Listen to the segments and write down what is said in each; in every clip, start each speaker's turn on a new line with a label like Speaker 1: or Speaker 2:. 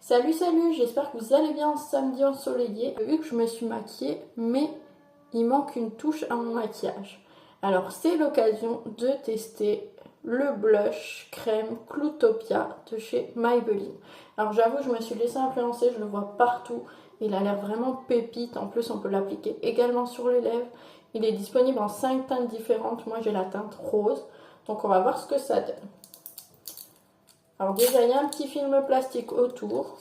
Speaker 1: Salut, j'espère que vous allez bien ce samedi ensoleillé. Vu que je me suis maquillée, mais il manque une touche à mon maquillage. Alors c'est l'occasion de tester le blush crème Cloutopia de chez Maybelline. Alors j'avoue, je me suis laissée influencer, je le vois partout. Il a l'air vraiment pépite, en plus on peut l'appliquer également sur les lèvres. Il est disponible en 5 teintes différentes, moi j'ai la teinte rose. Donc on va voir ce que ça donne. Alors déjà, il y a un petit film plastique autour.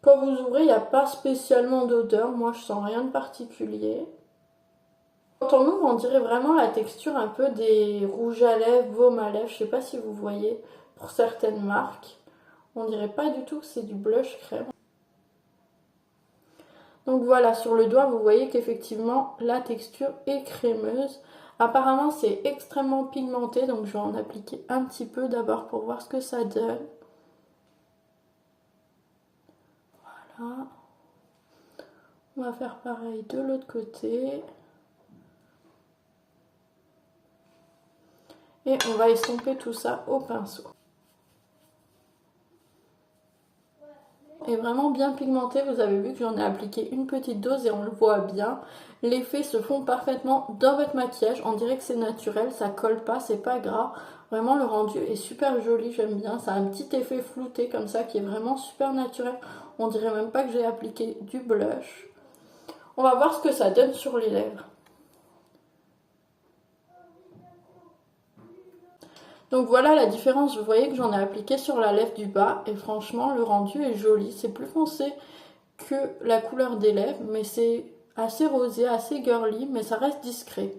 Speaker 1: Quand vous ouvrez, il n'y a pas spécialement d'odeur. Moi, je sens rien de particulier. Quand on ouvre, on dirait vraiment la texture un peu des rouges à lèvres, baume à lèvres. Je sais pas si vous voyez pour certaines marques. On dirait pas du tout que c'est du blush crème. Donc voilà, sur le doigt, vous voyez qu'effectivement, la texture est crémeuse. Apparemment, c'est extrêmement pigmenté, donc je vais en appliquer un petit peu d'abord pour voir ce que ça donne. Voilà. On va faire pareil de l'autre côté. Et on va estomper tout ça au pinceau. Et vraiment bien pigmenté, vous avez vu que j'en ai appliqué une petite dose et on le voit bien. Les effets se font parfaitement dans votre maquillage, on dirait que c'est naturel, ça colle pas, c'est pas gras. Vraiment le rendu est super joli, j'aime bien, ça a un petit effet flouté comme ça qui est vraiment super naturel. On dirait même pas que j'ai appliqué du blush. On va voir ce que ça donne sur les lèvres. Donc voilà la différence, vous voyez que j'en ai appliqué sur la lèvre du bas et franchement le rendu est joli. C'est plus foncé que la couleur des lèvres, mais c'est assez rosé, assez girly, mais ça reste discret.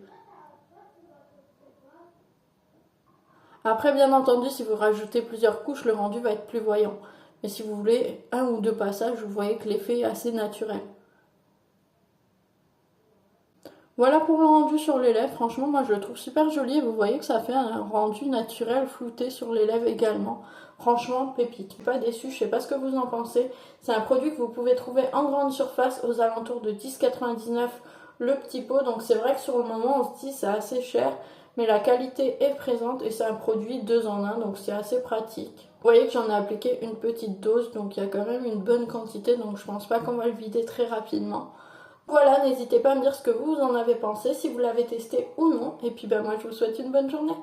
Speaker 1: Après bien entendu, si vous rajoutez plusieurs couches, le rendu va être plus voyant. Mais si vous voulez un ou deux passages, vous voyez que l'effet est assez naturel. Voilà pour le rendu sur les lèvres, franchement moi je le trouve super joli et vous voyez que ça fait un rendu naturel flouté sur les lèvres également. Franchement pépite, je suis pas déçue, je sais pas ce que vous en pensez. C'est un produit que vous pouvez trouver en grande surface aux alentours de 10,99 le petit pot. Donc c'est vrai que sur le moment on se dit c'est assez cher, mais la qualité est présente et c'est un produit 2 en 1 donc c'est assez pratique. Vous voyez que j'en ai appliqué une petite dose donc il y a quand même une bonne quantité donc je pense pas qu'on va le vider très rapidement. Voilà, n'hésitez pas à me dire ce que vous en avez pensé, si vous l'avez testé ou non. Et puis moi je vous souhaite une bonne journée.